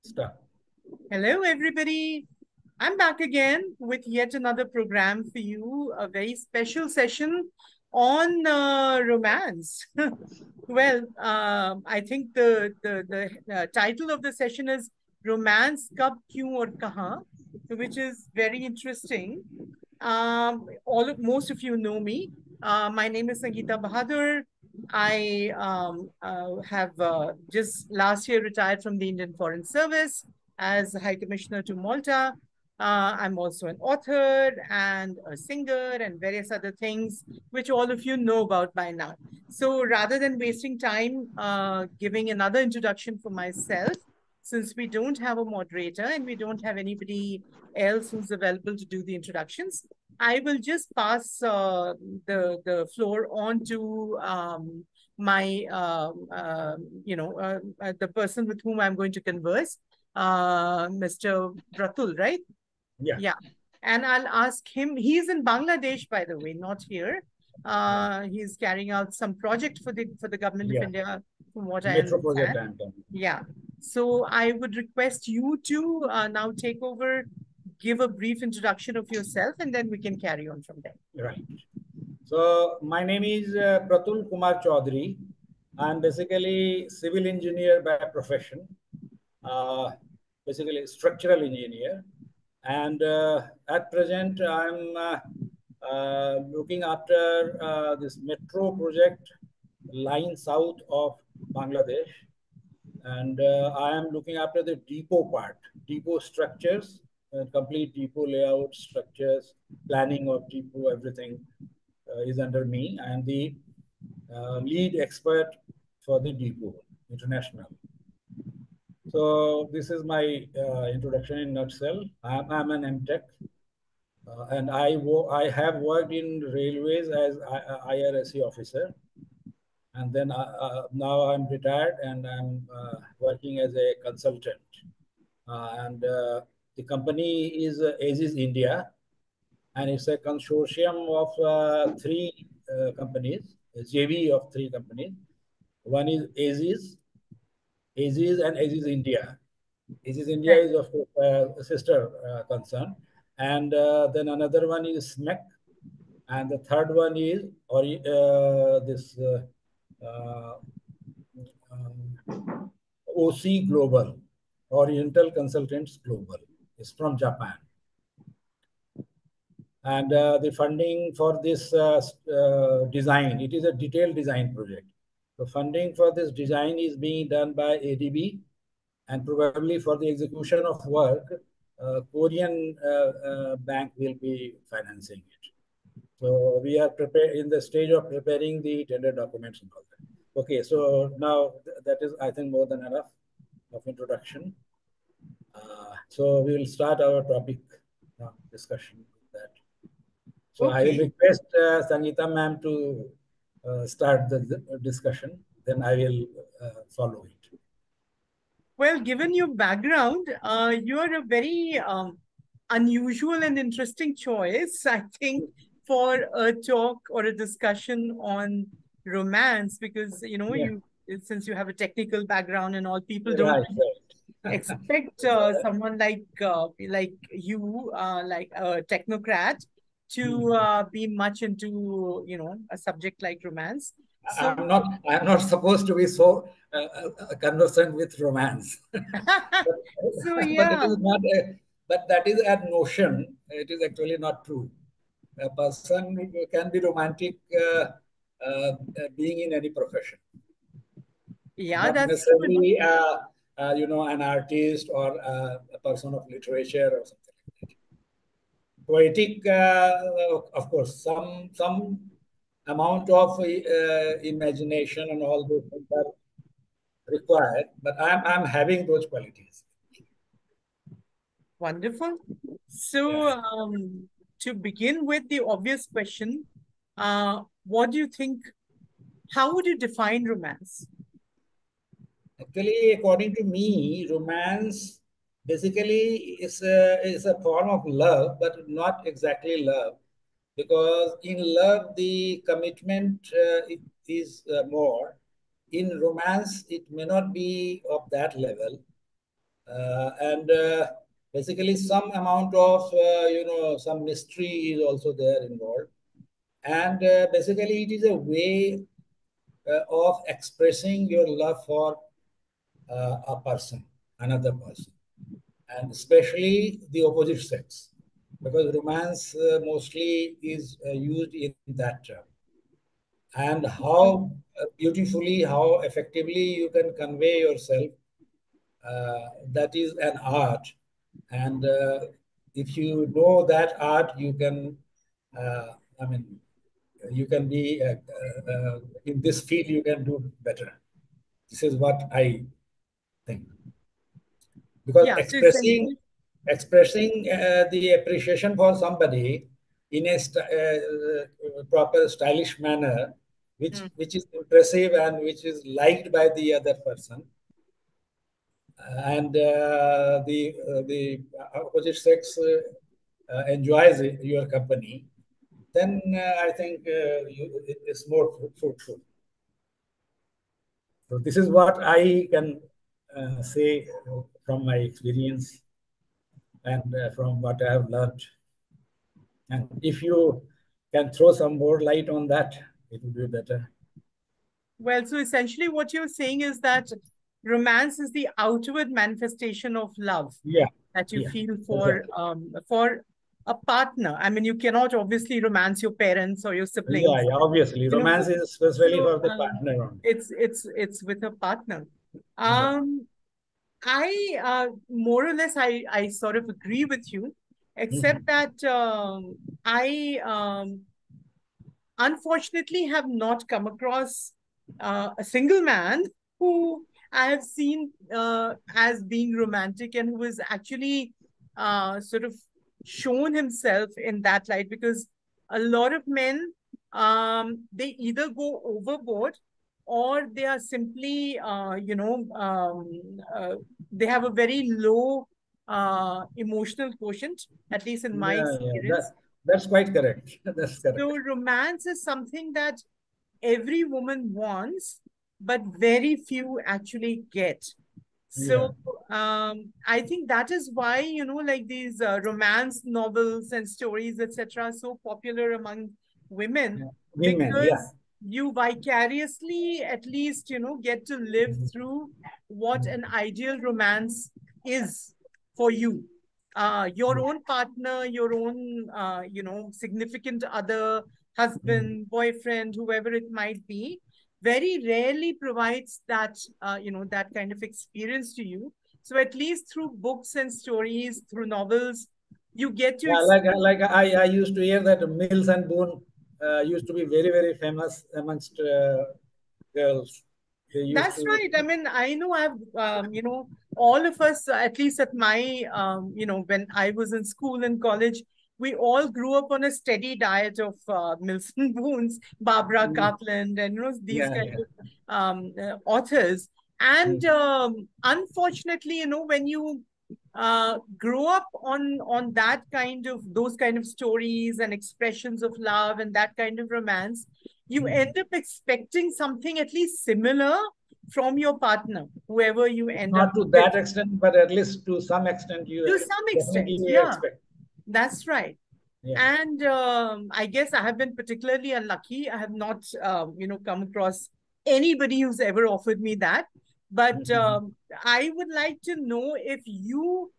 Start. Hello, everybody. I'm back again with yet another program for you, a very special session on romance. I think the title of the session is Romance Kab Kyon or Kahan, which is very interesting. Most of you know me. My name is Sangeeta Bahadur. I have just last year retired from the Indian Foreign Service as High Commissioner to Malta. I'm also an author and a singer and various other things, which all of you know about by now. So rather than wasting time giving another introduction for myself, since we don't have a moderator and we don't have anybody else who's available to do the introductions, I will just pass the floor on to my the person with whom I'm going to converse, Mr. Pratul, right? Yeah. Yeah. And I'll ask him. He's in Bangladesh, by the way, not here. Yeah. He's carrying out some project for the government of Yeah. India, from what I Metro project understand. I'm talking. Yeah. So I would request you to now take over, give a brief introduction of yourself, and then we can carry on from there. Right. So my name is Pratul Kumar Choudhary. I'm basically civil engineer by profession, uh, basically structural engineer. And at present, I'm looking after this metro project lying south of Bangladesh. And I am looking after the depot part, depot structures, complete depot layout structures, planning of depot, everything is under me. I am the lead expert for the depot international. So this is my introduction in nutshell. I'm an MTech, and I have worked in railways as IRSC officer, and then now I'm retired and I'm working as a consultant. And the company is Aziz India, and it's a consortium of three companies, a JV of three companies. One is Aziz and Aziz India. Aziz India Right. is of course a sister concern, and then another one is SMEC, and the third one is or this OC Global, Oriental Consultants Global. It's from Japan. And the funding for this design, it is a detailed design project. The funding for this design is being done by ADB, and probably for the execution of work, Korean bank will be financing it. So we are prepared in the stage of preparing the tender documents and all that. Okay, so now that is, I think, more than enough of introduction. So we will start our topic discussion with that. So I will Okay. request Sangeeta ma'am to start the discussion. Then I will follow it. Well, given your background, you're a very unusual and interesting choice, I think, for a talk or a discussion on romance, because Yeah, since you have a technical background and all, people don't right, right. expect someone like you, like a technocrat, to be much into a subject like romance. So, I'm not supposed to be so conversant with romance, so but it yeah. is not. But that is a notion. It is actually not true. A person can be romantic being in any profession, Yeah, not that's true. necessarily an artist or a person of literature or something like that. Poetic, of course, some amount of imagination and all those things are required, but I'm having those qualities. Wonderful. Yeah. So, to begin with the obvious question, what do you think? How would you define romance? Actually, according to me, romance basically is a form of love, but not exactly love, because in love the commitment is more. In romance, it may not be of that level. And basically some amount of some mystery is also there involved. And basically it is a way of expressing your love for a person, another person, and especially the opposite sex, because romance mostly is used in that term. And how beautifully, how effectively you can convey yourself, that is an art. And if you know that art, you can, I mean, you can be in this field, you can do better. This is what I think. Because Yeah. So essentially, expressing the appreciation for somebody in a proper stylish manner, mm, which is impressive and which is liked by the other person, and the opposite sex enjoys your company, then I think it's more fruitful. So this is what I can say from my experience and from what I have learned. And if you can throw some more light on that, it would be better. well, so essentially, what you're saying is that romance is the outward manifestation of love Yeah, that you yeah, feel exactly. for a partner. I mean, you cannot obviously romance your parents or your Yeah, siblings, yeah, obviously. you know. Romance is especially So for the partner only. it's with a partner. Yeah. Um, I more or less I sort of agree with you, except Mhm. that I unfortunately have not come across a single man who I have seen as being romantic and who has actually sort of shown himself in that light, because a lot of men, they either go overboard or they are simply they have a very low emotional quotient, at least in my Yeah, yeah. experience. That's quite correct. That's So correct. romance is something that every woman wants, but very few actually get. So Yeah. I think that is why, like these romance novels and stories, etc., are so popular among women, Yeah. Women, yeah. because you vicariously at least, get to live Mhm. through what Mhm. an ideal romance is for you. Your own partner, your own, significant other, Mhm. husband, boyfriend, whoever it might be, very rarely provides that that kind of experience to you. So at least through books and stories, through novels, you get to Yeah, experience. like I used to hear that Mills and Boone used to be very, very famous amongst girls. They used That's to. right. I mean, I know I've, all of us, at least at my, when I was in school and college, we all grew up on a steady diet of Milton Boons, Barbara Mm. Cartland, and, these Yeah, kind yeah. of authors. And Mm. unfortunately, when you grow up on that kind of those kind of stories and expressions of love and that kind of romance, you end Mm. up expecting something at least similar from your partner, whoever you end up Not to with, that extent, but at least to some extent, you to some extent. definitely Yeah, expect. that's right. Yeah. And I guess I have been particularly unlucky. I have not, come across anybody who's ever offered me that. But Mhm. I would like to know if you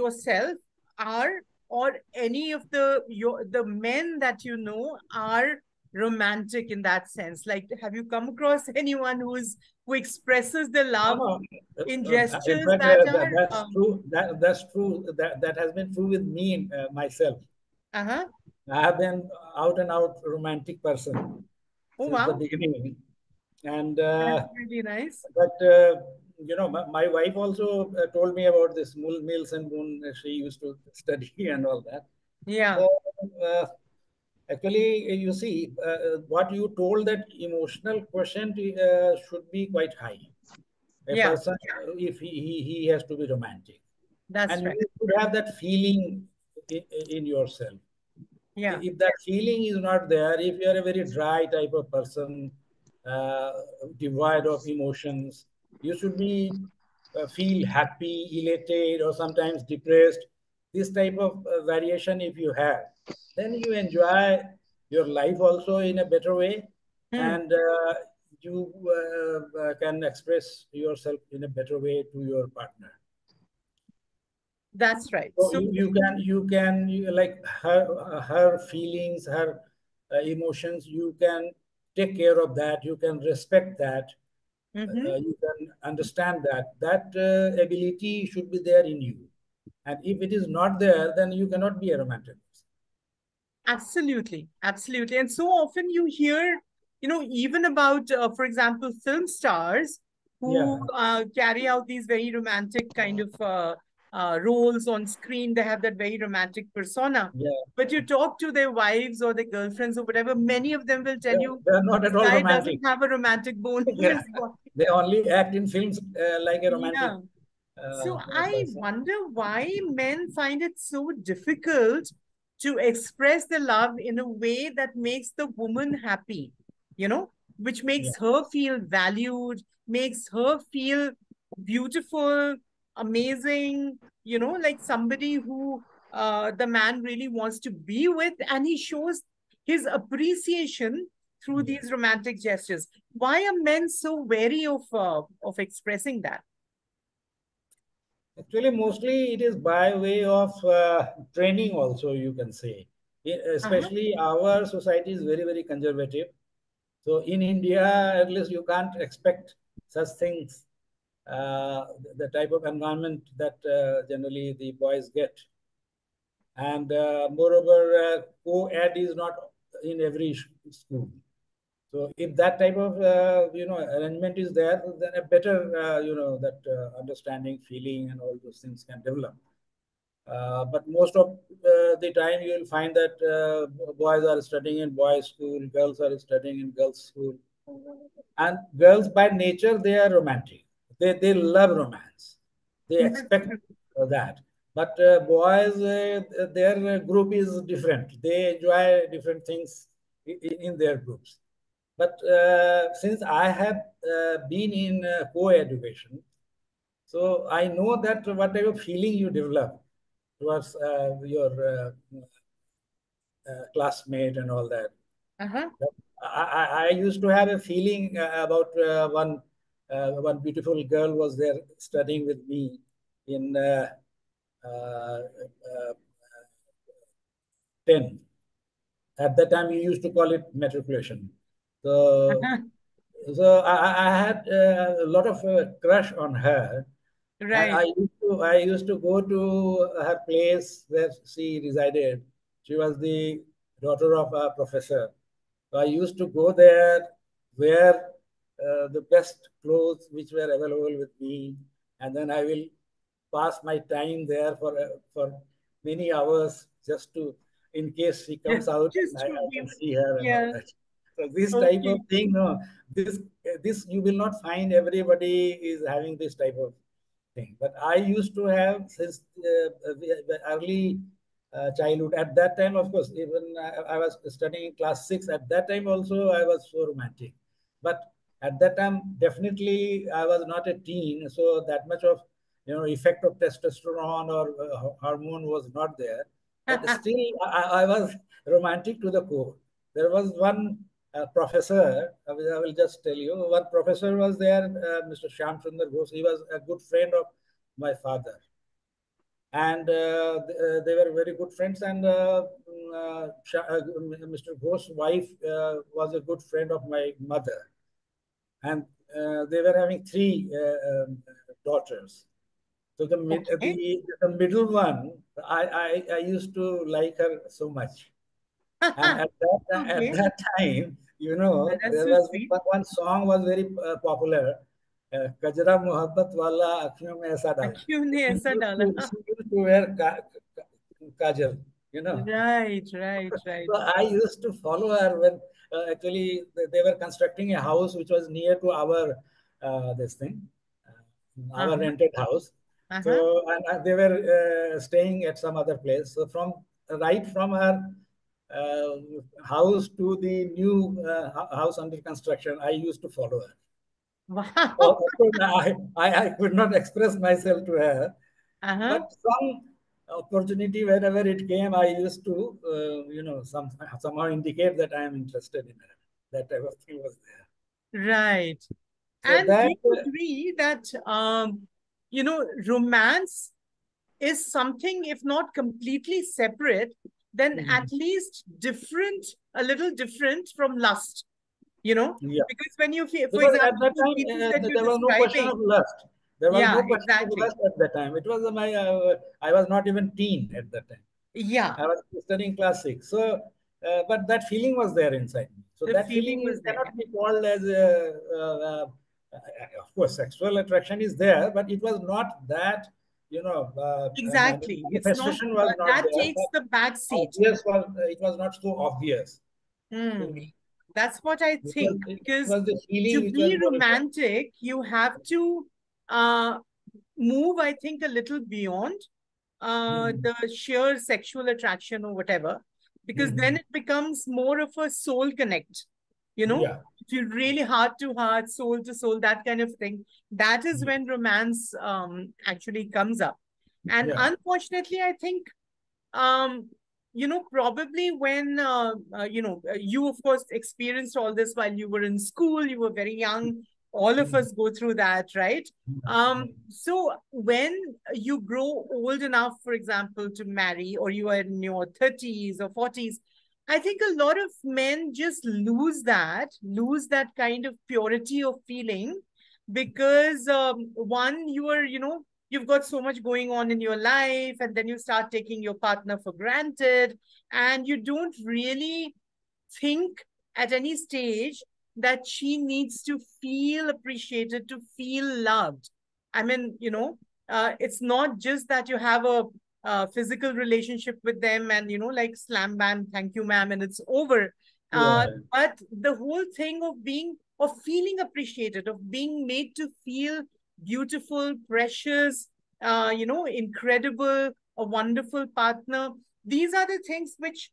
yourself are, or any of the men that you know are romantic in that sense. Like, have you come across anyone who expresses their No, love no. in In gestures fact, that are that's true. That's true. That has been true with me myself. uh-huh. I have been out and out romantic person Oh since the wow, beginning, and that's really nice. but my wife also told me about this Mills and Boone. She used to study and all that. Yeah. So uh, actually, you see, what you told, that emotional quotient should be quite high. A Yeah, person, if he has to be romantic, that's and right. you should have that feeling in yourself. Yeah. If that feeling is not there, if you are a very dry type of person, uh, devoid of emotions, you should be. feel happy, elated, or sometimes depressed. This type of variation, if you have, then you enjoy your life also in a better way, Hmm. and you can express yourself in a better way to your partner. That's right. So So, like her feelings, her emotions. You can take care of that. You can respect that. mhm. You can understand that. That ability should be there in you. And if it is not there, then you cannot be a romantic person. Absolutely, absolutely. And so often you hear, even about, for example, film stars who Yeah, carry out these very romantic kind of roles on screen. They have that very romantic persona. yeah. But you talk to their wives or their girlfriends or whatever, many of them will tell you They are not this at all guy romantic. doesn't have a romantic bone in Yeah, his body. they only act in films like a romantic Yeah. So I person. wonder why men find it so difficult to express the love in a way that makes the woman happy, which Yeah, makes her feel valued, makes her feel beautiful, amazing, like somebody who the man really wants to be with, and he shows his appreciation through yeah. these romantic gestures. Why are men so wary of expressing that? Actually, mostly it is by way of training, also, you can say. Uh-huh. Especially our society is very, very conservative. So in India, at least you can't expect such things, the type of environment that generally the boys get. And moreover, co-ed is not in every school. So if that type of arrangement is there, then a better that understanding, feeling, and all those things can develop. But most of the time, you will find that boys are studying in boys' school, girls are studying in girls' school, and girls by nature they are romantic. They love romance. They That's expect true. that. But boys, their group is different. They enjoy different things in their groups. But since I have been in co-education, so I know that what type of feeling you develop towards your classmate and all that. Uh-huh. I used to have a feeling about one beautiful girl was there studying with me in uh, 10. At that time, we used to call it matriculation. So, Uh-huh. so I had a lot of crush on her, and Right. I used to go to her place where she resided. She was the daughter of a professor. So I used to go there, wear the best clothes which were available with me, and then I will pass my time there for many hours just to, in case she Yeah. comes out, and Just to I be can with, see her and all yeah. that. So this type of Okay. thing, no, this you will not find everybody is having this type of thing. But I used to have since the early childhood. At that time, of course, even I was studying in class 6. At that time, also, I was so romantic. But at that time, definitely, I was not a teen, so that much of effect of testosterone or hormone was not there. But still, I was romantic to the core. There was one professor. I will just tell you. One professor was there, Mr. Shyam Sundar Ghosh. He was a good friend of my father, and they were very good friends. And Mr. Ghosh's wife was a good friend of my mother, and they were having three daughters. So Okay. the middle one, I used to like her so much. And at Okay. that time, That's there so was sweet. one song was very popular. Kajra Mohabbat Wala Akhyon Mein Aisa Dala. क्यों नहीं ऐसा डाला? She used to wear kajal, you know. Right, right, right. So I used to follow her when actually they were constructing a house which was near to our this thing, our Uh-huh. rented house. Uh-huh. So and they were staying at some other place. So from her house to the new house under construction, I used to follow her. Wow. Of course, I could not express myself to her, Uh-huh. but some opportunity whenever it came, I used to, somehow indicate that I am interested in her. That type of thing was there. Right. So And do that, you agree that, romance is something, if not completely separate, then at Mhm. least different, a little different from lust, you know? Yeah, Because when you feel, for because at example, that those time cases that you're there was no question describing, of lust. There was yeah, no question of exactly. lust at that time. It was I was not even teen at that time. Yeah, I was studying class six. So, but that feeling was there inside me. So the that feeling feeling is was cannot there. be called as of course, sexual attraction is there, but it was not that, Exactly. It's not, manifestation was not that there. takes But the back seat. obvious was it was not so obvious to Hmm. me. That's what I think. It Because was the to feeling which was be more important. romantic, you have to uh, move, I think, a little beyond Mhm. the sheer sexual attraction or whatever, because then Mhm. it becomes more of a soul connect, you know, Yeah. if you really heart to heart, soul to soul, that kind of thing. That is when romance actually comes up. And Yeah. unfortunately, I think um, probably when, you, of course, experienced all this while you were in school, you were very young. All of Mhm. us go through that, right? So when you grow old enough, for example, to marry, or you are in your 30s or 40s, I think a lot of men just lose that kind of purity of feeling because one, you've got so much going on in your life, and then you start taking your partner for granted, and you don't really think at any stage that she needs to feel appreciated, to feel loved. I mean, it's not just that you have a physical relationship with them and, like slam bam, thank you, ma'am, and it's over. Yeah. But the whole thing of feeling appreciated, of being made to feel beautiful, precious, incredible, a wonderful partner. These are the things which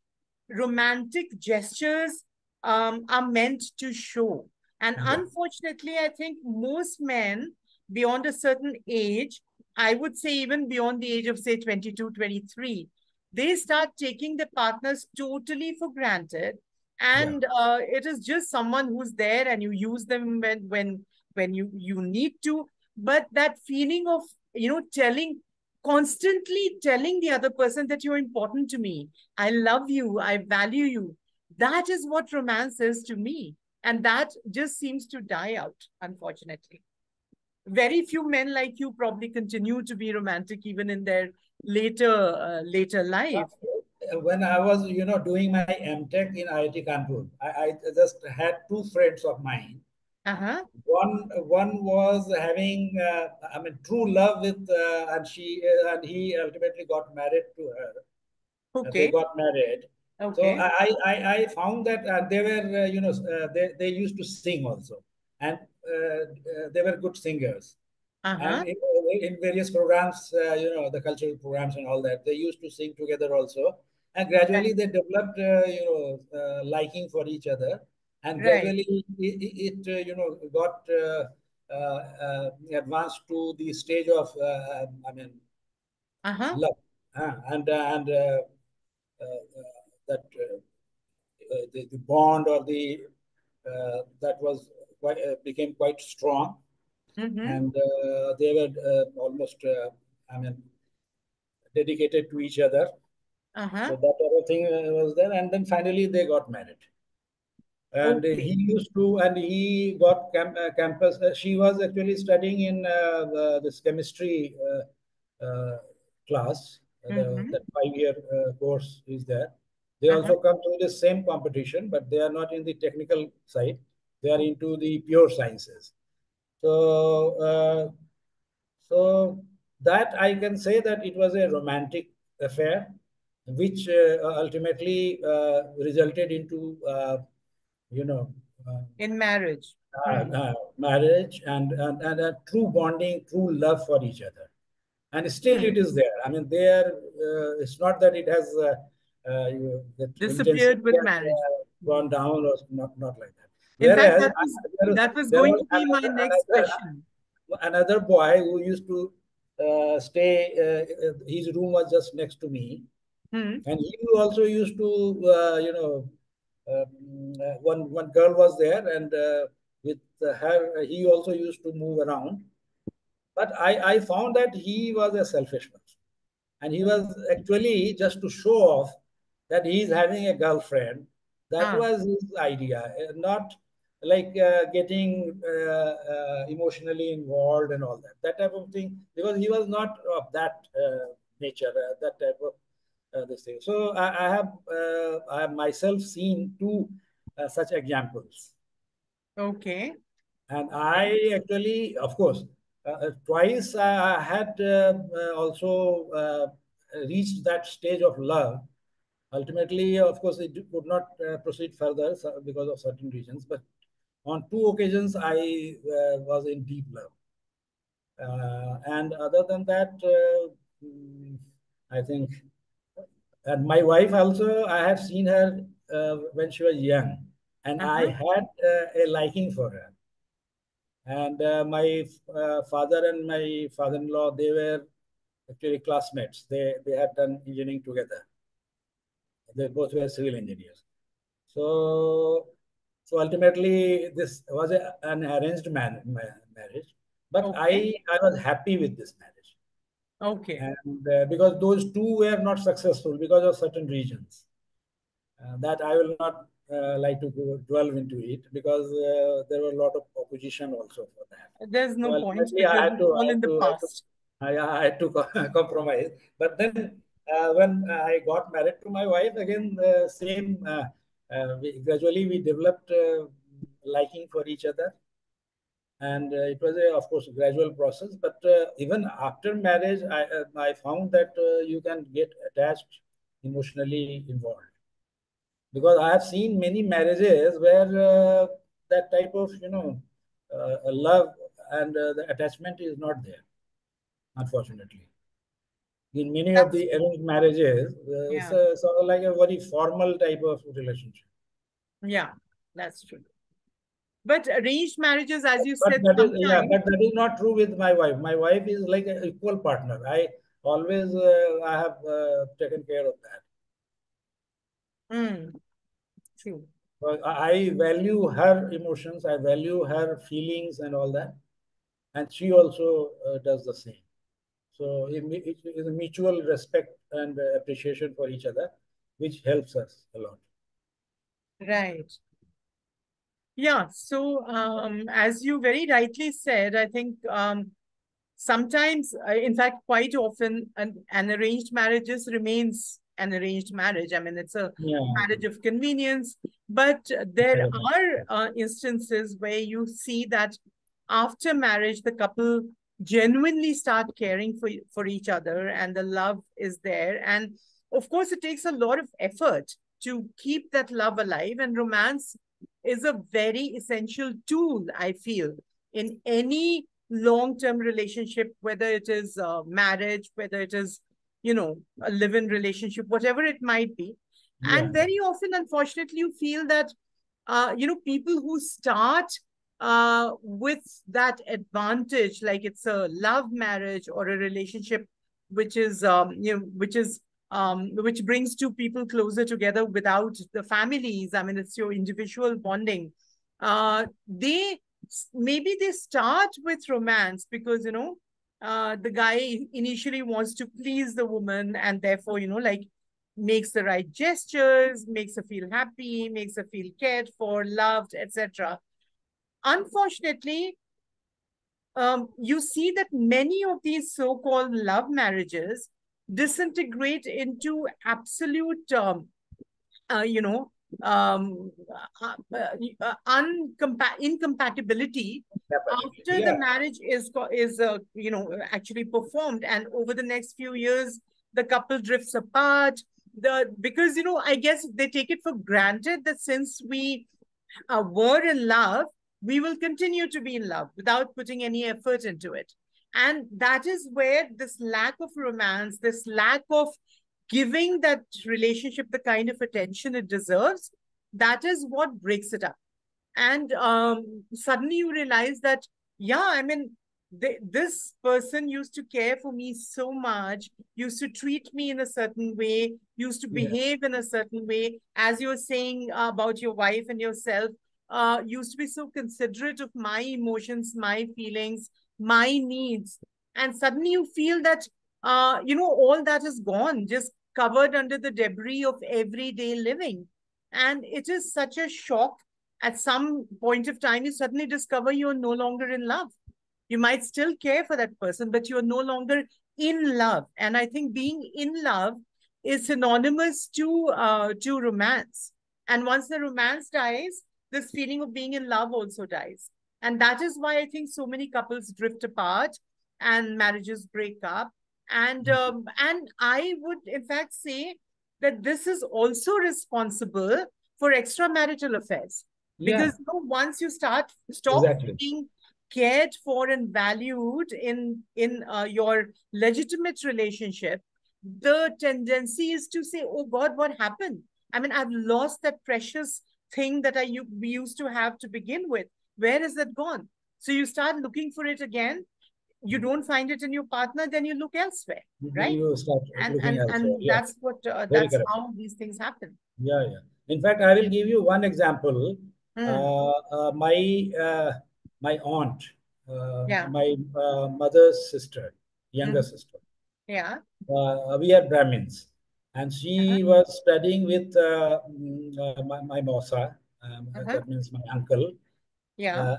romantic gestures are meant to show. And Yeah. unfortunately, I think most men beyond a certain age, I would say even beyond the age of, say, 22, 23, they start taking their partners totally for granted. Yeah. And it is just someone who's there and you use them when you need to. But that feeling of, constantly telling the other person that you're important to me, I love you, I value you. That is what romance is to me. And that just seems to die out, unfortunately. Very few men like you probably continue to be romantic even in their later life. When I was, doing my MTech in IIT Kanpur, I just had two friends of mine. Uh-huh. One was having, true love with, and he ultimately got married to her. They Okay. got married. So Okay. I found that they were, they used to sing also, and they were good singers. And Uh-huh. in various programs, the cultural programs and all that, they used to sing together also. And gradually Right. they developed, liking for each other. And Right. gradually got advanced to the stage of, Uh-huh. love. That the bond or that was became quite strong, Mm-hmm. and they were almost I mean dedicated to each other. Uh-huh. So that other thing was there, and then finally they got married. And he Okay. used to, and he got campus. She was actually studying in this chemistry class. Mm-hmm. That 5 year course is there. They Uh-huh. also come to the same competition, but they are not in the technical side. They are into the pure sciences. So, so that I can say that it was a romantic affair, which ultimately resulted into you know uh, In marriage. Hmm. marriage and a true bonding, true love for each other. And still Hmm. it is there. I mean, there it's not that it has that intensity Disappeared with has marriage. Hmm. gone down or not like that. In fact, Whereas that was there going was to be my next question. another boy who used to stay. His room was just next to me, Hmm. and he also used to, one girl was there, and with her, he also used to move around. But I found that he was a selfish person. And he was actually just to show off that he is having a girlfriend. That Ah, was his idea, not like getting emotionally involved and all that. That type of thing, because he was not of that nature, that type of this thing. So I have myself seen two such examples. okay. And Okay. I actually, of course, twice I had also reached that stage of love. Ultimately, of course, it could not proceed further because of certain reasons. But on two occasions, I was in deep love. And other than that, I think, and my wife also, I have seen her when she was young, and I Uh-huh. had a liking for her. And my father and my father-in-law, they were actually classmates. They had done engineering together. They both were civil engineers. So ultimately, this was an arranged marriage. But Okay. I was happy with this marriage, Okay. and because those two were not successful because of certain reasons. That I will not like to go dwell into it, because there were a lot of opposition also for that. There's So no point ultimately, because it's all in the past. I had to compromise. But then when I got married to my wife, again, same. Gradually, we developed liking for each other, and it was of course, a gradual process. But even after marriage, I found that you can get attached, emotionally involved, because I have seen many marriages where that type of love and the attachment is not there, unfortunately. In many of That's the arranged marriages, it's yeah. a sort of like a very formal type of relationship. Yeah, that's true. But arranged marriages, as you But said, that is, yeah, sometimes. but that is not true with my wife. My wife is like an equal partner. I always I have taken care of that. Mm, true. But I value her emotions. I value her feelings and all that, and she also does the same. So it is a mutual respect and appreciation for each other, which helps us a lot. Right. Yeah. So, as you very rightly said, I think sometimes, in fact, quite often, an arranged marriage just remains an arranged marriage. I mean, it's a Yeah. marriage of convenience. But there are instances where you see that after marriage, the couple genuinely start caring for each other and the love is there. And of course, it takes a lot of effort to keep that love alive. And romance is a very essential tool, I feel, in any long-term relationship, whether it is marriage, whether it is, a live-in relationship, whatever it might be. Yeah. And very often, unfortunately, you feel that, people who start with that advantage, like it's a love marriage or a relationship which brings two people closer together without the families. I mean, it's your individual bonding. Maybe they start with romance because, the guy initially wants to please the woman and therefore, like makes the right gestures, makes her feel happy, makes her feel cared for, loved, etc. Unfortunately, you see that many of these so-called love marriages disintegrate into absolute uh, you know, um, incompatibility after the Yeah. marriage is actually performed, and over the next few years, the couple drifts apart. Because I guess they take it for granted that since we were in love, we will continue to be in love without putting any effort into it. And that is where this lack of romance, this lack of giving that relationship the kind of attention it deserves, that is what breaks it up. And suddenly you realize that, yeah, I mean, this person used to care for me so much, used to treat me in a certain way, used to Yeah. behave in a certain way, as you were saying about your wife and yourself, used to be so considerate of my emotions, my feelings, my needs. And suddenly you feel that, all that is gone, just covered under the debris of everyday living. And it is such a shock. At some point of time, you suddenly discover you're no longer in love. You might still care for that person, but you're no longer in love. And I think being in love is synonymous to romance. And once the romance dies, this feeling of being in love also dies. And that is why I think so many couples drift apart and marriages break up. And I would in fact say that this is also responsible for extramarital affairs, because Yeah, once you stop exactly. being cared for and valued in your legitimate relationship, the tendency is to say, oh God, what happened? I mean, I've lost that precious thing that we used to have to begin with. Where is that gone? So you start looking for it again. You don't find it in your partner, then you look elsewhere, right? You start and looking and elsewhere. and Yeah, very that's correct. how these things happen. Yeah, yeah. In fact, I will give you one example. Hmm. My aunt, Yeah. my mother's sister, younger Hmm. sister. Yeah. We are Brahmins, and Uh-huh. she was studying with my Mosa. Uh-huh. That means my uncle. Yeah.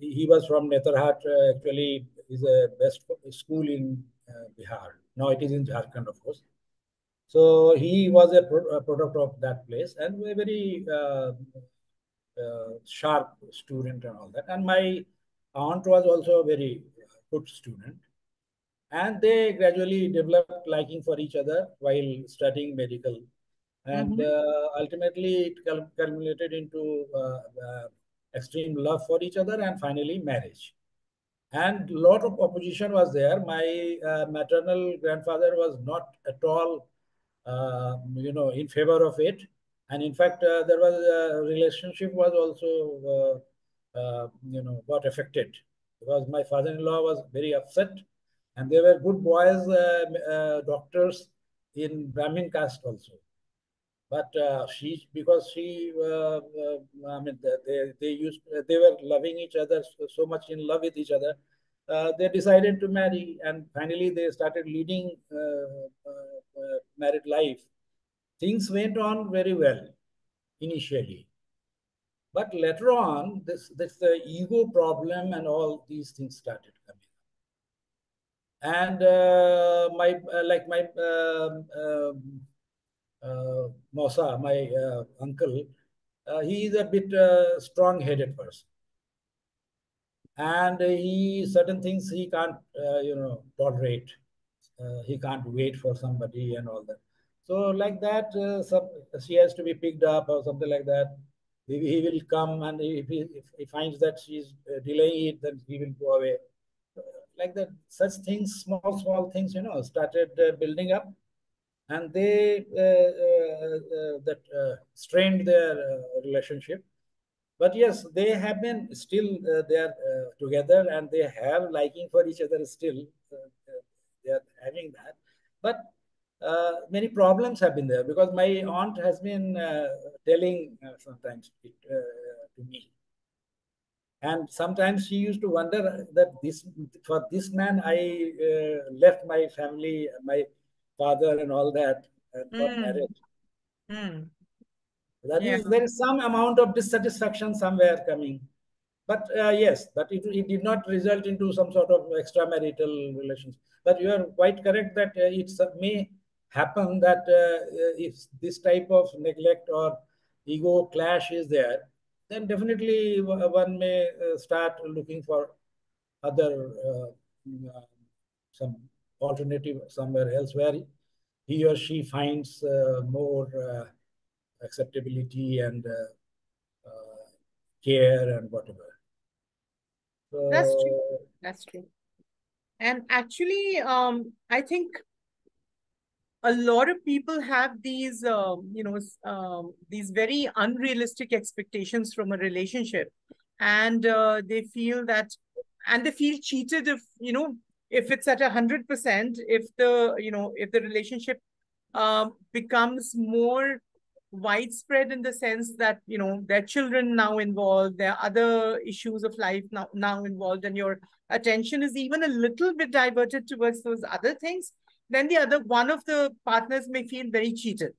He was from Netarhat. Actually, is a best school in Bihar. Now it is in Jharkhand, of course. So he was a product of that place and a very sharp student and all that. And my aunt was also a very good student. And they gradually developed liking for each other while studying medical. And Mm-hmm. ultimately, it culminated into extreme love for each other and finally marriage. And a lot of opposition was there. My maternal grandfather was not at all in favor of it. And in fact, there was a relationship was also got affected because my father-in-law was very upset, and they were good boys, doctors in Brahmin caste also. But she, because she, I mean, they used, they were loving each other, so much in love with each other. They decided to marry, and finally they started leading married life. Things went on very well initially, but later on, this the ego problem and all these things started coming. And my like my Mosa, my uncle, he is a bit strong-headed person, and he certain things he can't tolerate. He can't wait for somebody and all that. So like that, she has to be picked up or something like that. He will come, and if he finds that she's delaying it, then he will go away. Like that, such things, small things, started building up, and they that strained their relationship. But yes, they have been still they are together, and they have liking for each other still. They are having that, but many problems have been there because my aunt has been telling sometimes to me, and sometimes she used to wonder that this for this man I left my family, my father, and all that, and got Mm. married. Mm. That Yeah. means there is some amount of dissatisfaction somewhere coming. But yes, but it did not result into some sort of extramarital relations. But you are quite correct that it may happen that if this type of neglect or ego clash is there, then definitely one may start looking for other some alternative somewhere else where he or she finds more acceptability and care and whatever. That's true. So That's true. And actually, I think a lot of people have these, these very unrealistic expectations from a relationship, and they feel that, and they feel cheated if, if it's at 100%, if the relationship becomes more widespread in the sense that, there are children now involved, there are other issues of life now involved, and your attention is even a little bit diverted towards those other things, then the other one of the partners may feel very cheated,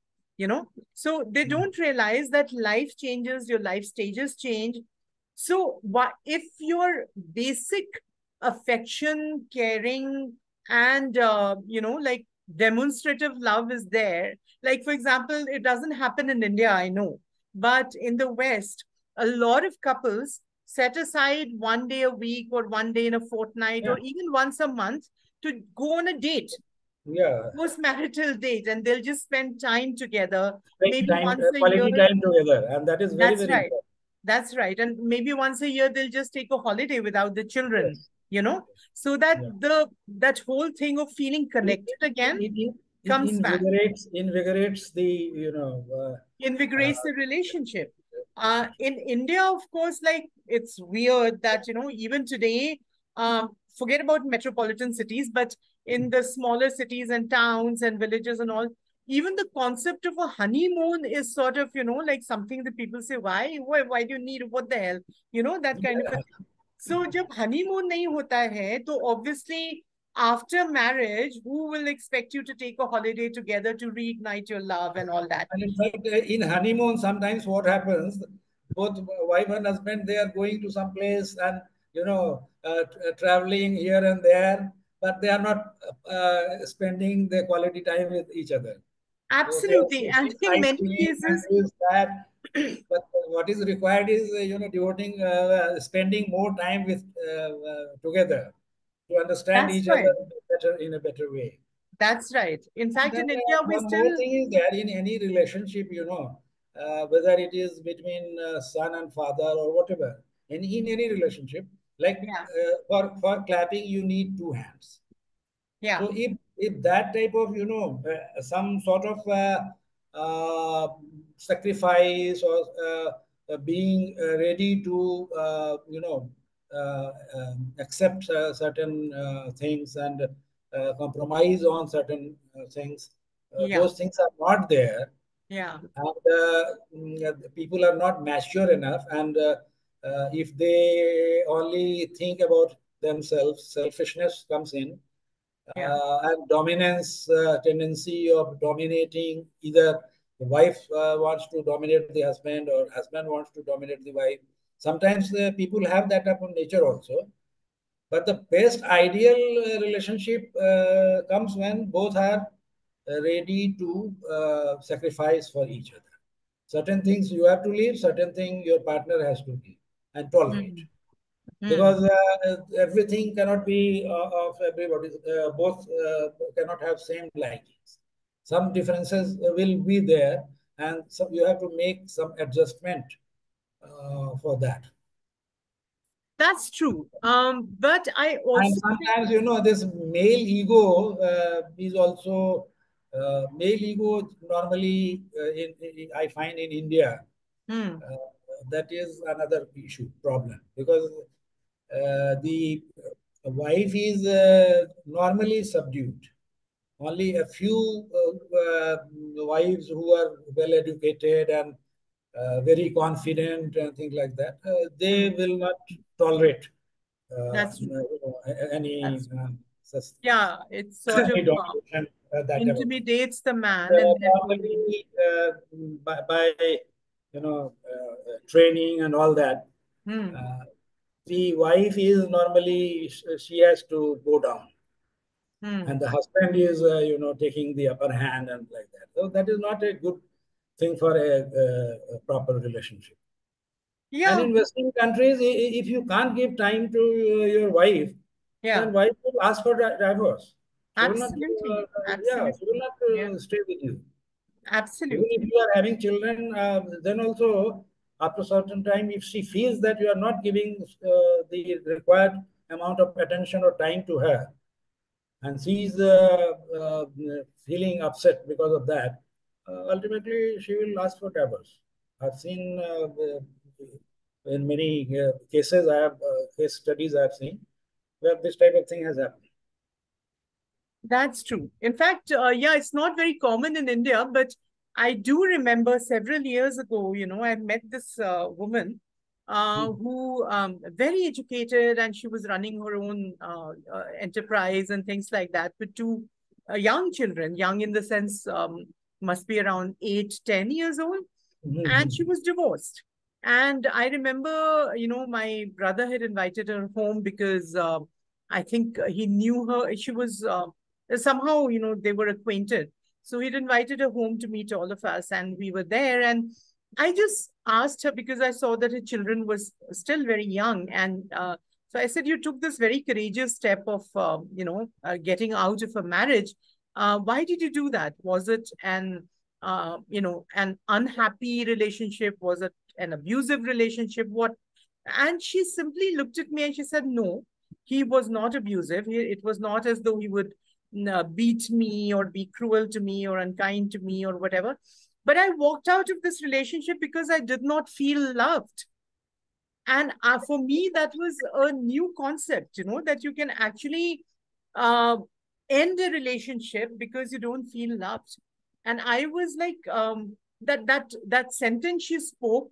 so they don't realize that life changes, your life stages change. So what if your basic affection, caring, and like demonstrative love is there? Like, for example, it doesn't happen in India, I know, but in the West, a lot of couples set aside 1 day a week or 1 day in a fortnight Yeah, or even once a month to go on a date, yeah. post-marital date, and they'll just spend time together, Spend maybe time, once a year. quality time together, and that is very, That's very right. important. That's right. And maybe once a year they'll just take a holiday without the children, Yes. so that Yeah. that whole thing of feeling It connected again it comes back, invigorates the invigorates the relationship. In India, of course, like it's weird that, even today, forget about metropolitan cities, but in the smaller cities and towns and villages and all, even the concept of a honeymoon is sort of, like something that people say, why do you need, what the hell, that kind of a thing. So, जब honeymoon नहीं होता है, तो obviously after marriage, who will expect you to take a holiday together to reignite your love and all that? And in fact, in honeymoon, sometimes what happens, both wife and husband, they are going to some place and traveling here and there, but they are not spending the quality time with each other. So they are Absolutely. And seeing in many sightseeing and cases, this that, but what is required is devoting, spending more time with together to understand that's each other right. better in a better way. That's right. In And fact, then in India, we one more still, thing is there in any relationship, whether it is between son and father or whatever, in any relationship, like yeah, for clapping, you need two hands. yeah, So if that type of some sort of sacrifice or being ready to accept certain things and compromise on certain things, yeah, those things are not there, yeah, and the people are not mature enough, and if they only think about themselves, selfishness comes in, yeah, and dominance tendency of dominating, either the wife wants to dominate the husband or husband wants to dominate the wife. Sometimes people have that type of nature also, but the best ideal relationship comes when both are ready to sacrifice for each other. Certain things you have to leave, certain things your partner has to leave and tolerate, hmm, hmm. because everything cannot be of everybody. Both cannot have same likings. Some differences will be there, and so you have to make some adjustment for that. That's true. But I And also think, sometimes, this male ego is also male ego normally I find in India, hmm, uh, that is another issue problem, because the wife is normally subdued. Only a few wives who are well educated and very confident and things like that, they hmm, will not tolerate that's true. any That's true. such Yeah, it's sort of any domination, that type of thing. intimidates the man, and therefore, Normally, by training and all that, hmm, uh, the wife is normally she has to go down, and hmm. the husband is taking the upper hand and like that. So that is not a good thing for a proper relationship. And Yeah, in Western countries, if you can't give time to your wife, yeah, then wife will ask for divorce. She will not, absolutely, yeah, she will absolutely. not Yeah, stay with you. Even if absolutely. you are having children, then also after a certain time, if she feels that you are not giving the required amount of attention or time to her, and she's feeling upset because of that, ultimately she will ask for divorce. I've seen in many cases, I have case studies I have seen where this type of thing has happened. That's true. In fact, yeah, it's not very common in India, but I do remember several years ago, I met this woman who very educated, and she was running her own enterprise and things like that with two young children, young in the sense must be around 8, 10 years old, and she Mhm. was divorced. And I remember, my brother had invited her home because I think he knew her. She was somehow, they were acquainted. So he'd invited her home to meet all of us, and we were there. And I just asked her because I saw that her children was still very young. And so I said, you took this very courageous step of, getting out of a marriage. Why did you do that? Was it an unhappy relationship? Was it an abusive relationship? What? And she simply looked at me and she said, no, he was not abusive. It was not as though he would beat me or be cruel to me or unkind to me or whatever. But I walked out of this relationship because I did not feel loved. And for me, that was a new concept, that you can actually uh, end a relationship because you don't feel loved. And I was like, that sentence she spoke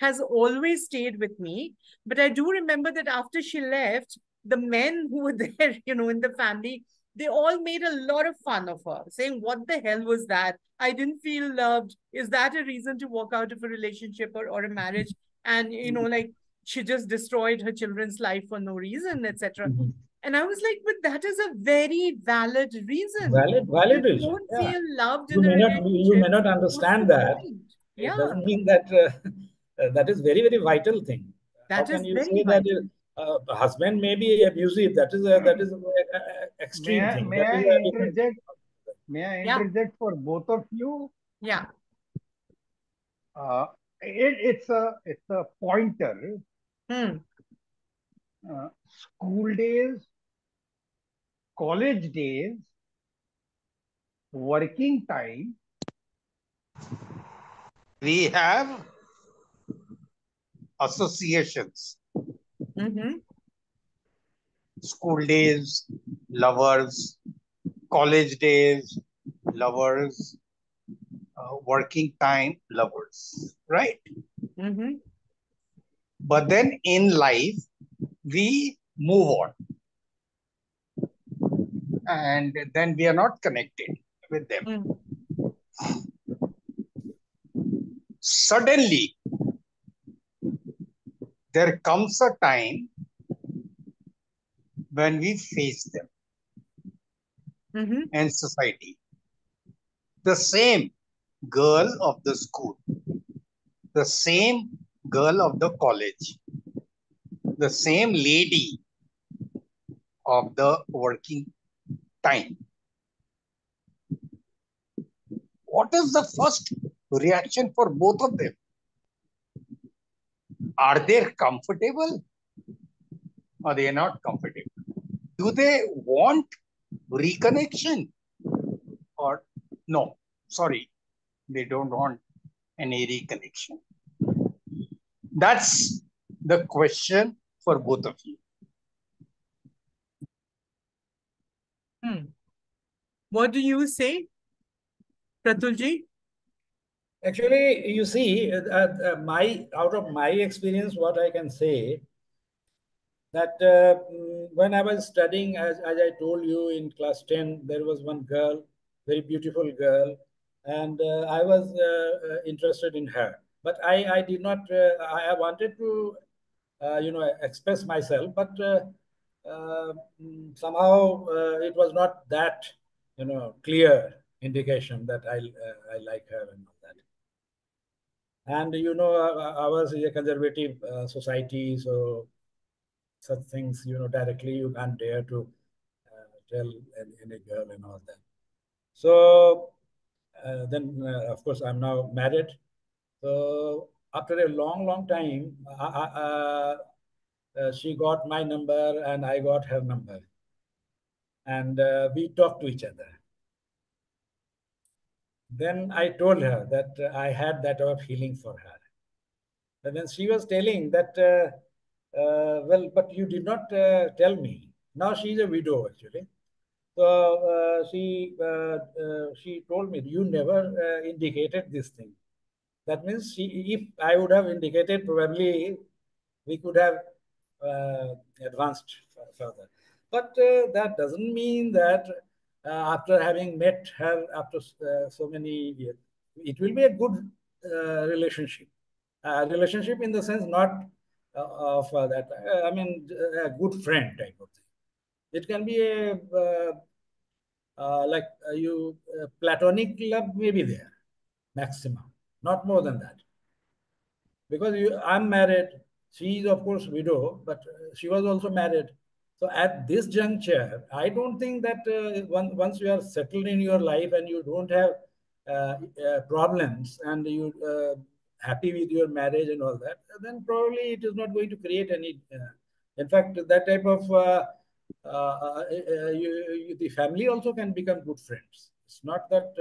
has always stayed with me. But I do remember that after she left, the men who were there, in the family, they all made a lot of fun of her, saying, "What the hell was that? I didn't feel loved. Is that a reason to walk out of a relationship or a marriage?" And like she just destroyed her children's life for no reason, etc. Mhm. And I was like, but that is a very valid reason. If you Valid reason. don't Yeah. feel loved You in a may not relationship, what's the understand that. point? It Yeah, doesn't mean that that is very, very vital thing. How that can is you very say that vital. a husband may be abusive? That is a extreme thing. May That is I a different thing. interject? May I Yeah, interject for both of you? yeah. Uh, it's a pointer. Hmm. School days, college days, working time. We have associations. Mm-hmm. School days, lovers, college days, lovers, working time, lovers, right? Mm-hmm. But then in life, we move on and then we are not connected with them. Mm. Suddenly, there comes a time when we face them Mm-hmm. and society. The same girl of the school, the same girl of the college, the same lady of the working time. What is the first reaction for both of them? Are they comfortable or they are not comfortable? Do they want reconnection or no? Sorry, they don't want any reconnection. That's the question for both of you. Hmm. What do you say, Pratulji? Actually, you see, my out of my experience, what I can say that when I was studying, as I told you in class 10, there was one girl, very beautiful girl, and I was interested in her. But I did not, I wanted to, express myself, but somehow it was not that, clear indication that I like her and all that. And, ours is a conservative society, so such things, directly you can't dare to tell any girl and all that. So then, of course, I'm now married. So after a long, long time, she got my number and I got her number. and we talked to each other. Then I told her that I had that feeling for her. And then she was telling that, well, but you did not tell me. Now she's a widow, actually. So she told me, you never indicated this thing. That means if I would have indicated, probably we could have advanced further. But that doesn't mean that after having met her after so many years, it will be a good relationship. Relationship in the sense not of that, I mean, a good friend type of thing. It can be a like you platonic love may be there, maximum, not more than that. Because I'm married, she is of course widow, but she was also married. So at this juncture, I don't think that once you are settled in your life and you don't have problems and you happy with your marriage and all that, then probably it is not going to create any. In fact, that type of the family also can become good friends. It's not that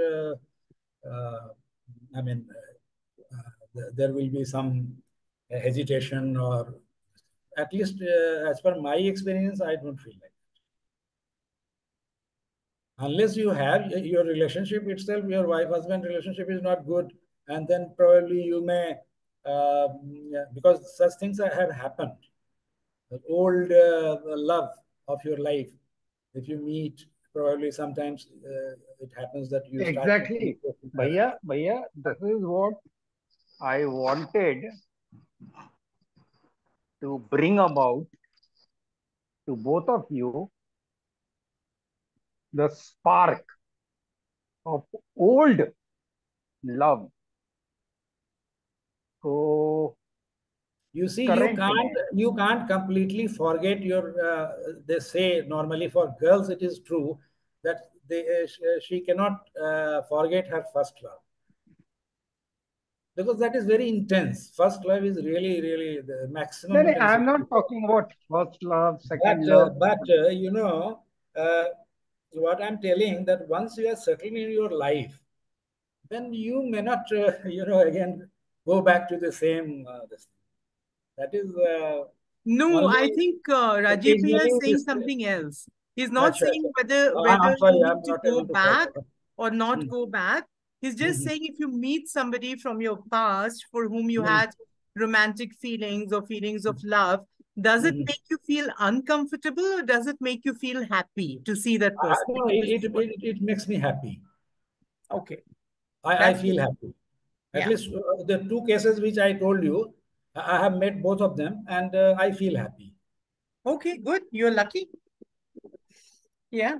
I mean there will be some hesitation, or at least as per my experience, I don't feel like that. Unless you have your relationship itself, your wife-husband relationship is not good, and then probably you may, yeah, because such things have happened. The old love of your life, if you meet, probably sometimes it happens that you start thinking. Exactly. Bhaiya, this is what I wanted to bring about to both of you, the spark of old love. So You see, current में you can't completely forget your. They say normally for girls it is true that she cannot forget her first love, because that is very intense. First love is really the maximum no, you can say. I'm not talking about first love, But second love. you know what I'm telling, that once you are settled in your life, then you may not again go back to the same this. That is No, I only think Rajiv Bhaiya is occasionally saying this. something else. He's not Acha, saying acha. whether I'm you sorry, need I'm to not go able to back follow. or not Mhm, go back. He's just mhm, saying if you meet somebody from your past for whom you mhm, had romantic feelings or feelings of love, does it mhm. make you feel uncomfortable or does it make you feel happy to see that person? No, Because this is what, it makes me happy. okay, I that's feel good. happy. At Yeah. least the two cases which I told you, I have met both of them, and I feel happy. Okay, good. You're lucky. Yeah.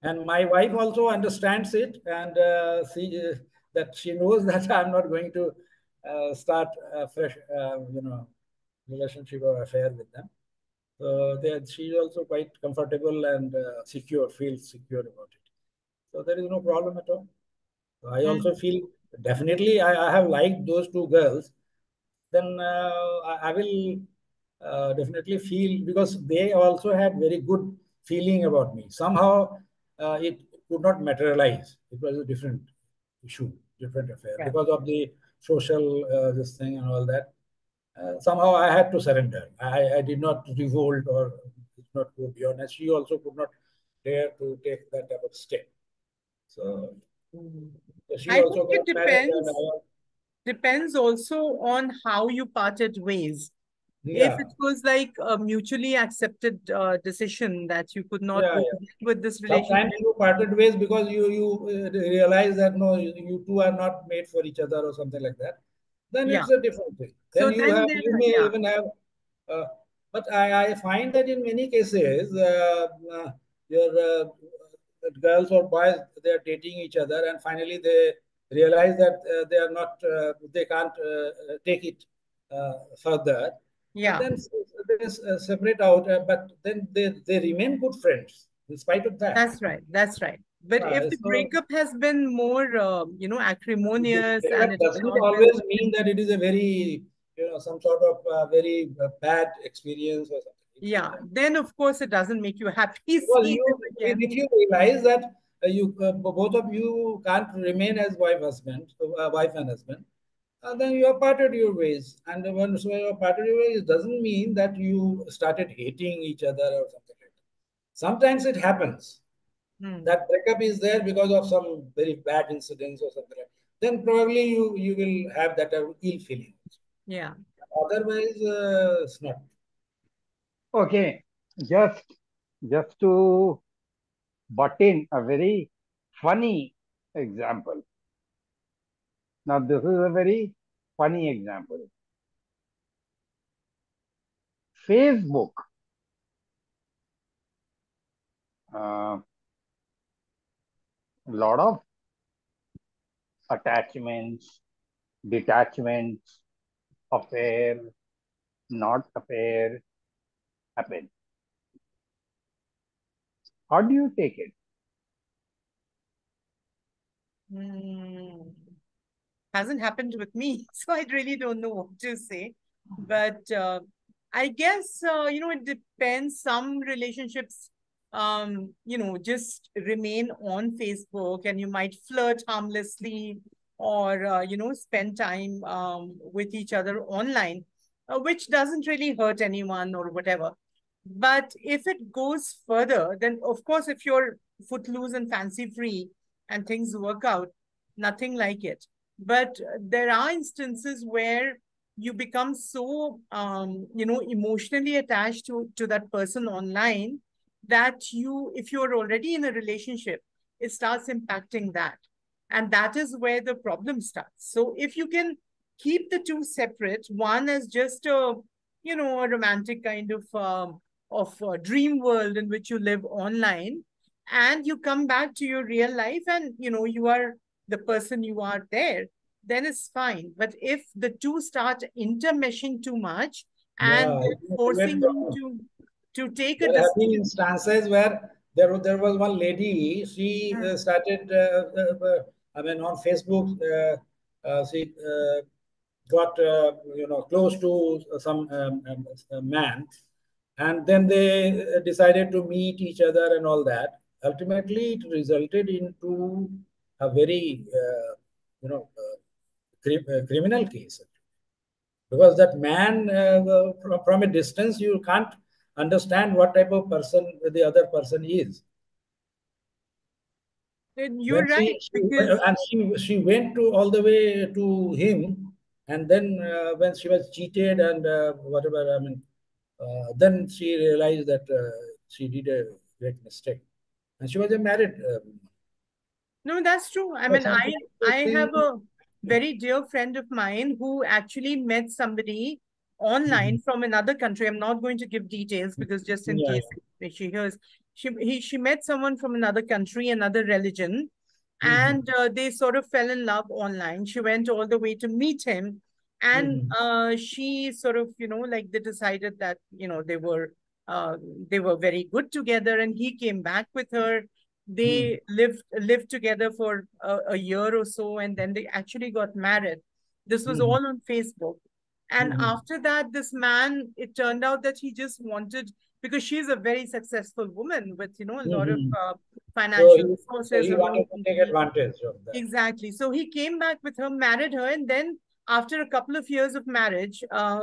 And my wife also understands it, and that she knows that I'm not going to start a fresh, relationship or affair with them. So that she's also quite comfortable and secure, feels secure about it. So there is no problem at all. So I also Mm. feel definitely I have liked those two girls. Then I will definitely feel, because they also had very good feeling about me. Somehow it could not materialize. It was a different issue, different affair, Right. because of the social this thing and all that. Somehow I had to surrender. I did not revolt or did not go beyond. And she also could not dare to take that type of step. So Mm. she I think also got it married, and I, depends also on how you parted ways. If yeah, it was like a mutually accepted decision that you could not yeah, go yeah. ahead with this Sometimes relationship, you parted ways because you realize that no, you two are not made for each other or something like that. Then yeah. it's a different thing. Then So then there, you may yeah, even have. Uh, but I find that in many cases, your girls or boys, they are dating each other, and finally they realize that they are not, they can't take it further. And yeah, then they separate out, but then they remain good friends in spite of that. that's right. That's right. But if the So breakup has been more, acrimonious and that it has doesn't not been always mean that it is a very, some sort of very bad experience or something. Yeah, then of course it doesn't make you happy Well, seeing them again. if you realize that both of you can't remain as wife and husband, then you have parted your ways. And once you have parted your ways, doesn't mean that you started hating each other or something like that. Sometimes it happens. That breakup is there because of some very bad incidents or something like that. Then probably you will have that ill feeling. Yeah. Otherwise, it's not. Okay, just to butt in a very funny example. Now, this is a very funny example. Facebook, a lot of attachments, detachments, affair, not affair happen. How do you take it? Hasn't happened with me, so I really don't know what to say. But I guess it depends. Some relationships, just remain on Facebook, and you might flirt harmlessly, or spend time with each other online, which doesn't really hurt anyone or whatever. But if it goes further, then of course, if you're footloose and fancy free and things work out, nothing like it. But there are instances where you become so emotionally attached to that person online that if you're already in a relationship, it starts impacting that. And that is where the problem starts. So if you can keep the two separate, one as just a romantic kind of dream world in which you live online, and you come back to your real life, and you are the person you are there, then it's fine. But if the two start intermeshing too much, and Yeah, they're forcing you to take a there have been decision. instances where there was one lady. She started. I mean, on Facebook, she got close to some man, and then they decided to meet each other and all that. Ultimately, it resulted into a very criminal case, because that man, from a distance, you can't understand what type of person the other person is. Then When you're right, because she went to all the way to him, and then when she was cheated and whatever, I mean, then she realized that she did a great mistake, and she was a married no, that's true. I or mean, something. I have a very dear friend of mine who actually met somebody Mhm. online from another country. I'm not going to give details because just in Yeah. case she hears, she met someone from another country, another religion, and Mhm. they sort of fell in love online. She went all the way to meet him, and Mhm. she sort of, like they decided that uh, they were very good together, and he came back with her. Mhm. They lived together for a year or so, and then they actually got married. This was Mhm. all on Facebook. And Mhm. after that, this man, it turned out that he just wanted, because she's a very successful woman with a lot of Mhm. financial So resources, he her own wanted to take company. advantage of that. Exactly. So he came back with her, married her, and then after a couple of years of marriage,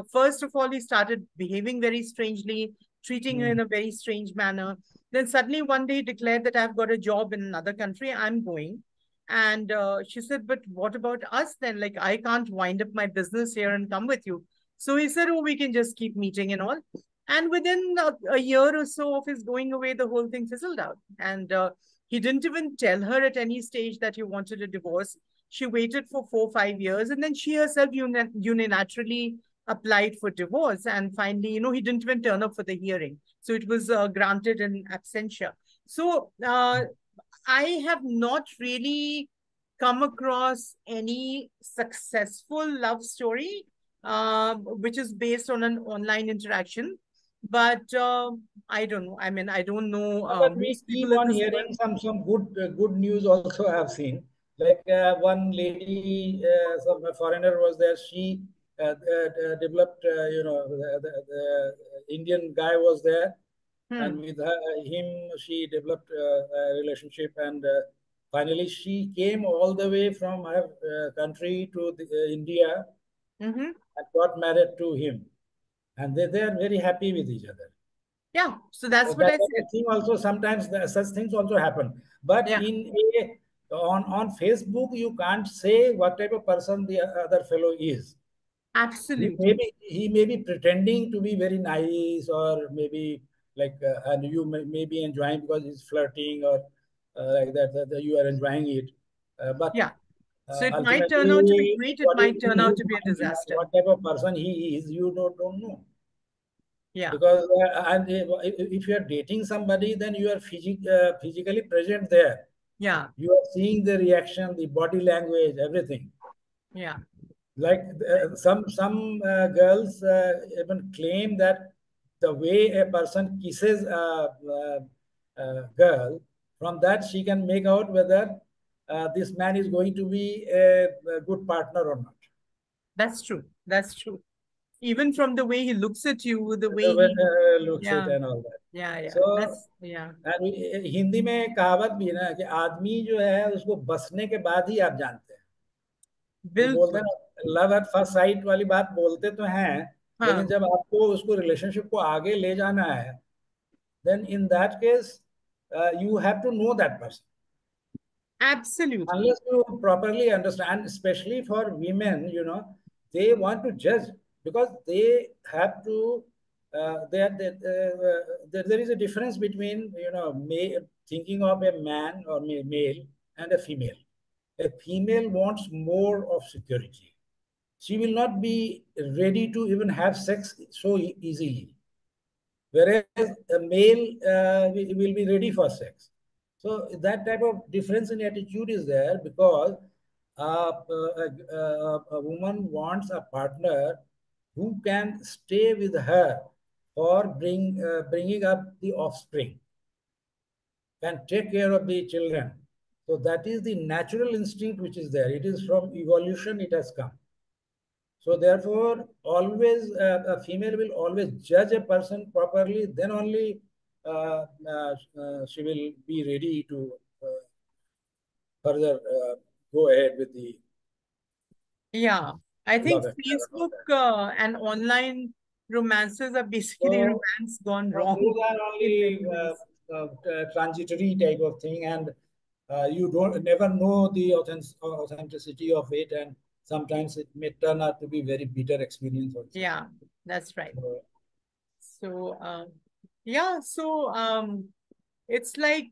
first of all, he started behaving very strangely, treating her in Mm. a very strange manner. Then suddenly one day he declared that I've got a job in another country, I'm going. And she said, but what about us then? Like, I can't wind up my business here and come with you. So he said, oh, we can just keep meeting and all. And within a year or so of his going away, the whole thing fizzled out. And he didn't even tell her at any stage that he wanted a divorce. She waited for 4, 5 years, and then she herself unilaterally applied for divorce. And finally, he didn't even turn up for the hearing. So it was granted in absentia. So I have not really come across any successful love story which is based on an online interaction. But I don't know. I mean, I don't know But we most keep people in on this hearing world. some good news also. I have seen, like one lady, some foreigner was there. She developed, the Indian guy was there, and with him, she developed a relationship, and finally, she came all the way from her country to India Mm-hmm. and got married to him, and they are very happy with each other. Yeah. So that's So what that I type said. of thing also sometimes such things also happen. But Yeah. on Facebook, you can't say what type of person the other fellow is. Absolutely. He may be pretending to be very nice, or maybe like, and you may be enjoying because he's flirting, or like that you are enjoying it. But Yeah. So it might turn out to be ultimately, great. It what is might in turn out his to be a mind, disaster. what type of person he is, you don't know. Yeah. Because and if you are dating somebody, then you are physically present there. Yeah. You are seeing the reaction, the body language, everything. Yeah. Like some girls even claim that the way a person kisses a girl, from that she can make out whether this man is going to be a good partner or not. That's true. That's true. Even from the way he looks at you, the way The way he, looks it yeah, and all that. yeah, yeah. So That's, yeah. Hindi में कहावत भी है ना कि आदमी जो है उसको बसने के बाद ही आप जानते हैं। जो बोलते हैं बिल्कुल। ना, लव एट फर्स्ट साइट वाली बात बोलते तो हैं, लेकिन हाँ, जब आपको उसको रिलेशनशिप को आगे ले जाना है, then in that case you have to know that person. absolutely. Unless you properly understand, especially for women, they want to judge because they have to. There is a difference between thinking of a man or male and a female. A female wants more of security. She will not be ready to even have sex so easily, whereas a male will be ready for sex. So that type of difference in attitude is there because a woman wants a partner who can stay with her for bringing up the offspring, can take care of the children. So that is the natural instinct which is there. It is from evolution it has come. So therefore, always a female will always judge a person properly. Then only she will be ready to further go ahead with the Yeah. I think love affair and all Facebook that. and online romances are basically So romance gone wrong those are in only many ways. transitory type of thing, and you don't never know the authenticity of it, and sometimes it may turn out to be very bitter experience also. Yeah, that's right. So, So, yeah, so it's like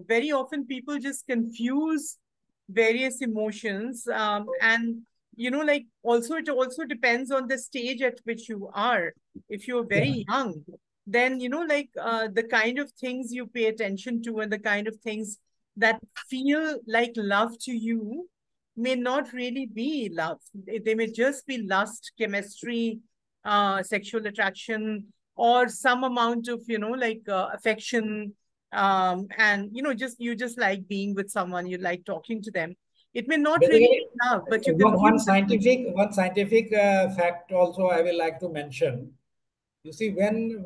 very often people just confuse various emotions. And, like also, it also depends on the stage at which you are. If you're yeah. very young, then, like the kind of things you pay attention to and the kind of things that feel like love to you may not really be love. They may just be lust, chemistry, sexual attraction, or some amount of like affection, and just you just like being with someone, you like talking to them. It may not really Basically, be love, but you one confuse it with. scientific fact also I will like to mention. You see, when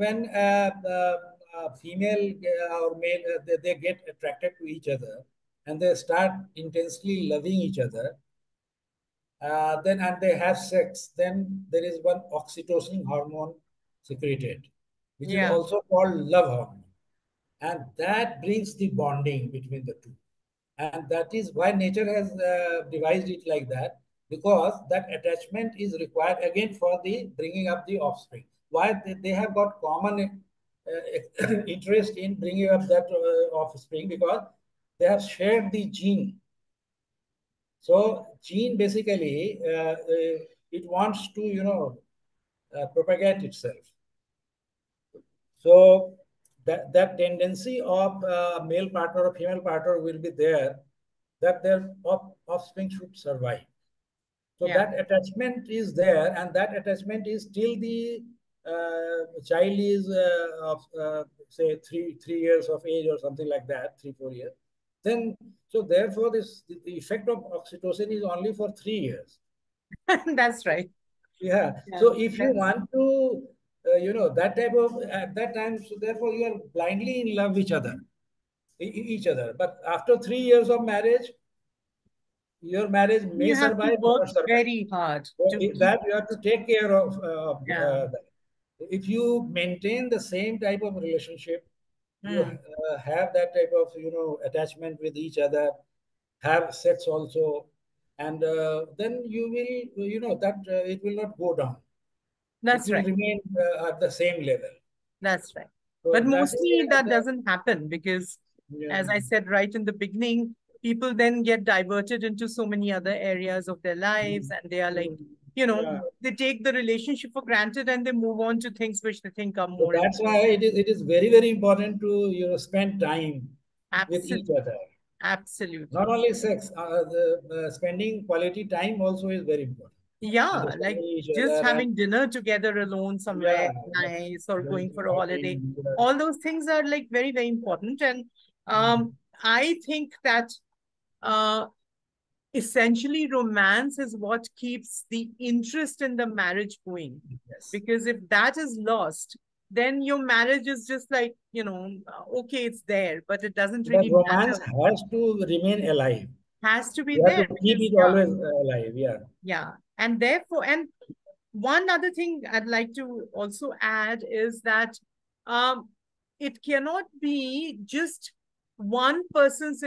female or male they get attracted to each other and they start intensely loving each other, then and they have sex, then there is one oxytocin hormone secreted, which is Yeah. also called love hormone, and that brings the bonding between the two. And that is why nature has devised it like that, because that attachment is required again for the bringing up the offspring. Why they have got common interest in bringing up that offspring, because they have shared the gene. So gene basically it wants to propagate itself. So that tendency of male partner or female partner will be there, that their offspring should survive. So Yeah. that attachment is there, and that attachment is till the child is of say three years of age or something like that, 3 4 years. Then so therefore the effect of oxytocin is only for 3 years. That's right. Yeah. Yeah, So if you that's want to, that type of at that time, so therefore you are blindly in love with each other, each other. But after 3 years of marriage, your marriage may you have to survive or work not survive. very hard So to keep that you have to it. take care of. Yeah. That. If you maintain the same type of relationship, you Hmm. have that type of attachment with each other, have sex also, and then you will that it will not go down. It That's will right. remain at the same level. That's right. But So that is mostly that doesn't happen because, yeah. as I said right in the beginning, people then get diverted into so many other areas of their lives, and they are like, Yeah. they take the relationship for granted and they move on to things which they think are So more that's important. why it is very very important to spend time with each Absolutely. other. Absolutely. Not only sex, the spending quality time also is very important. Yeah, like Understanding each just other and having dinner together alone somewhere yeah, nice or going going to for a holiday. shopping. Yeah. All those things are like very, very important. And I think that uh, essentially romance is what keeps the interest in the marriage going. Yes. Because if that is lost, then your marriage is just like, okay, it's there, but it doesn't That really romance matter. has to remain alive. Has to be You have there to keep because, it yeah, always alive. Yeah. yeah. And therefore, and one other thing I'd like to also add is that um, it cannot be just one person's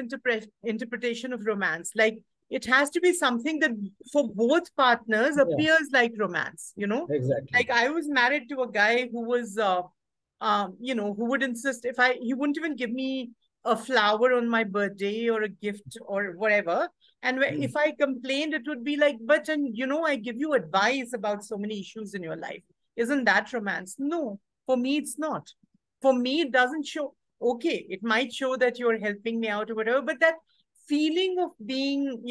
interpretation of romance. Like it has to be something that for both partners Yeah. appears like romance. Exactly. Like I was married to a guy who was, who would insist he wouldn't even give me a flower on my birthday or a gift or whatever. And Mm. if I complained, it would be like, but, and I give you advice about so many issues in your life. Isn't that romance? No, for me, it's not. For me, it doesn't show. Okay, it might show that you're helping me out or whatever, but that feeling of being,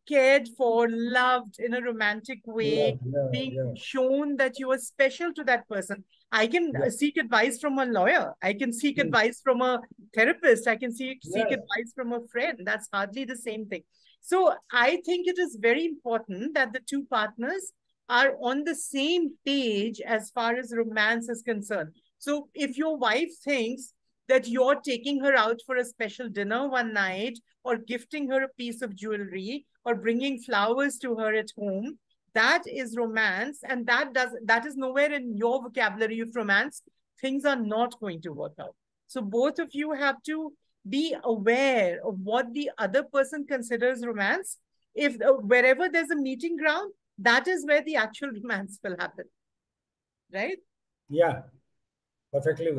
cared for, loved in a romantic Yeah. way, Yeah. being Yeah. shown that you are special to that person. I can Yeah. seek advice from a lawyer. I can seek Mm. advice from a therapist. I can seek Yes. advice from a friend. That's hardly the same thing. So I think it is very important that the two partners are on the same page as far as romance is concerned. So if your wife thinks that you're taking her out for a special dinner one night or gifting her a piece of jewelry or bringing flowers to her at home, that is romance, and that is nowhere in your vocabulary of romance. Things are not going to work out. So both of you have to be aware of what the other person considers romance. If wherever there's a meeting ground, that is where the actual romance will happen, right? Yeah. Perfectly.